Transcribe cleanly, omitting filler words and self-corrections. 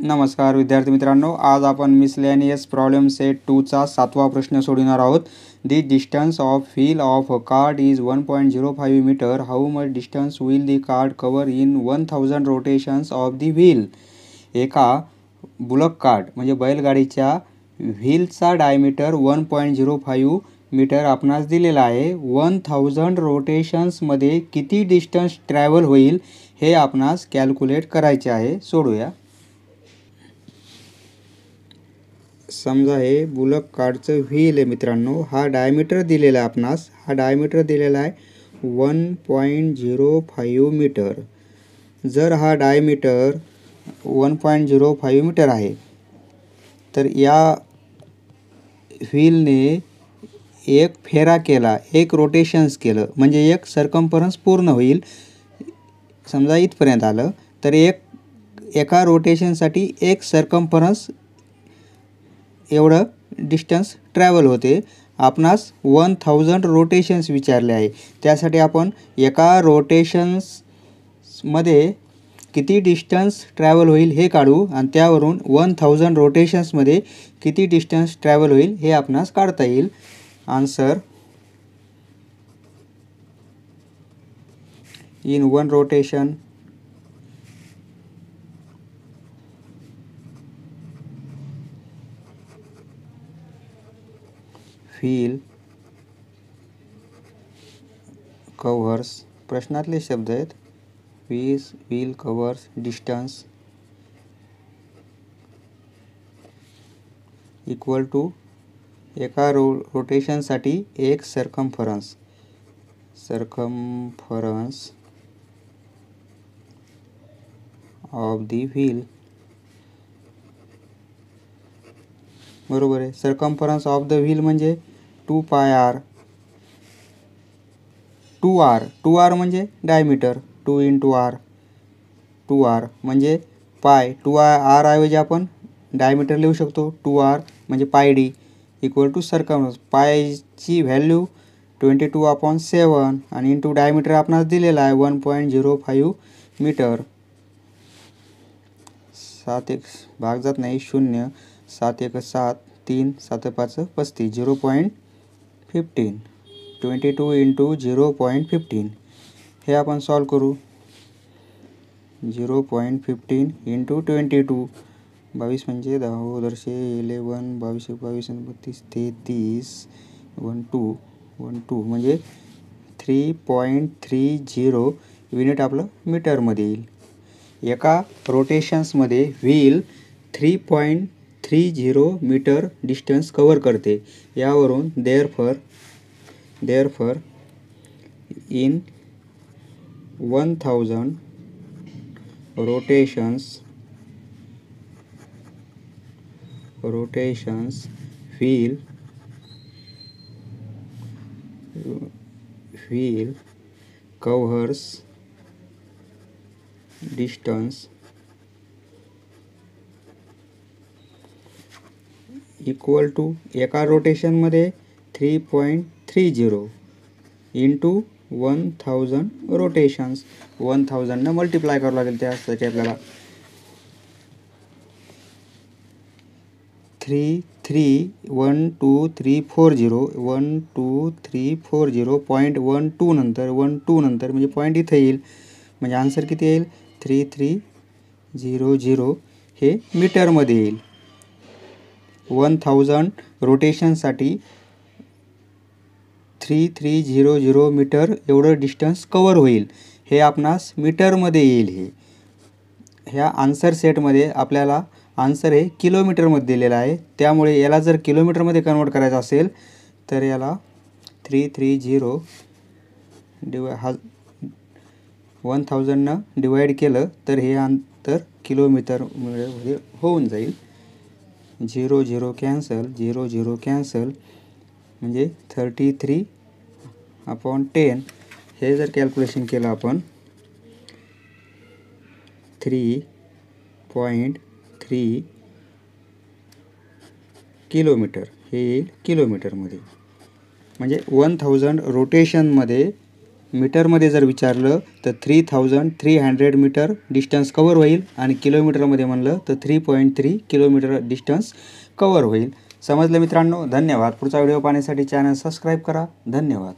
नमस्कार विद्यार्थी मित्रांनो, आज आपण मिसलेनियस प्रॉब्लेम सेट 2 चा 7वा प्रश्न सोडवणार आहोत. The distance of wheel of a cart is 1.05 metre. How much distance will the cart cover in 1000 rotations of the wheel. एका बुलक कार्ड म्हणजे बैलगाडीच्या व्हीलचा डायमीटर 1.05 मीटर आपणास दिलेला आहे. 1000 रोटेशन्समध्ये किती डिस्टन्स ट्रॅव्हल होईल हे आपणास कॅल्क्युलेट करायचे आहे. सोडूया. समजा हे बुलक कार्डचं व्हील आहे मित्रांनो. हा डायमीटर दिलेला आहे आपणास. हा डायमीटर दिलेला आहे 1.05 मीटर. जर हा डायमीटर 1.05 मीटर आहे तर या व्हीलने एक फेरा केला, एक रोटेशन्स केलं म्हणजे एक सर्कम्फरन्स पूर्ण होईल. समजा इथपर्यंत आलं तर एका रोटेशनसाठी एक सर्कम्फरन्स एवढं डिस्टन्स ट्रॅव्हल होते. आपणास 1000 रोटेशन्स विचारले आहे. त्यासाठी आपण एका रोटेशन्समध्ये किती डिस्टन्स ट्रॅव्हल होईल हे काढू आणि त्यावरून 1000 रोटेशन्समध्ये किती डिस्टन्स ट्रॅव्हल होईल हे आपणास काढता येईल. Answer in 1 rotation wheel covers, प्रश्नातले शब्द आहेत. Wheel covers distance equal to एका रोटेशनसाठी एक सर्कम्फरन्स ऑफ दी व्हील. बरोबर आहे. सर्कम्फरन्स ऑफ द व्हील म्हणजे 2πr. 2r म्हणजे डायमीटर. 2 × r. 2r म्हणजे पाय. 2r ऐवजी आपण डायमीटर लिहू शकतो. 2r म्हणजे πd इक्वल टू सर्कम्फरन्स. पायची व्हॅल्यू 22/7 आणि इंटू डायमीटर आपणास दिलेला आहे 1.05 मीटर. 7 एक भाग जात नाही 0. 7 एक 7, 3, 7 5 35. 0.15. 22 × 0.15 हे आपण सॉल्व करू. 0.15 × 22. 22 म्हणजे 10 वर्षे 11 22 22 32 33 12 म्हणजे 3.30 युनिट आपलं मीटरमध्ये येईल. एका रोटेशन्समध्ये व्हील 3.30 मीटर डिस्टन्स कव्हर करते. यावरून therefore in 1000 rotations wheel covers distance equal to एका रोटेशनमध्ये 3.30 इंटू 1000 रोटेशन्स. 1000 मल्टिप्लाय करावं लागेल. त्यासाठी आपल्याला 12340 नंतर म्हणजे पॉईंट इथे येईल. म्हणजे आन्सर किती येईल 3300 हे मीटरमध्ये येईल. 1000 रोटेशनसाठी 3300 मीटर एवढं डिस्टन्स कव्हर होईल. हे आपणास मीटरमध्ये येईल. ह्या आन्सर सेटमध्ये आपल्याला आन्सर हे किलोमीटरमध्ये दिलेला आहे. त्यामुळे याला जर किलोमीटरमध्ये कन्वर्ट करायचं असेल तर याला 330 1000 डिवाईड केलं तर हे अंतर किलोमीटरमध्ये होऊन जाईल. 0 कॅन्सल म्हणजे 33/10. हे जर कॅल्क्युलेशन केलं आपण 3.3 किलोमीटर हे येईल किलोमीटरमध्ये. म्हणजे 1000 रोटेशनमध्ये मीटरमध्ये जर विचारलं तर 3300 मीटर डिस्टन्स कवर होईल आणि किलोमीटरमध्ये म्हणलं तर 3.3 किलोमीटर डिस्टन्स कवर होईल. समजलं मित्रांनो? धन्यवाद. पुढचा व्हिडिओ पाहण्यासाठी चॅनल सबस्क्राईब करा. धन्यवाद.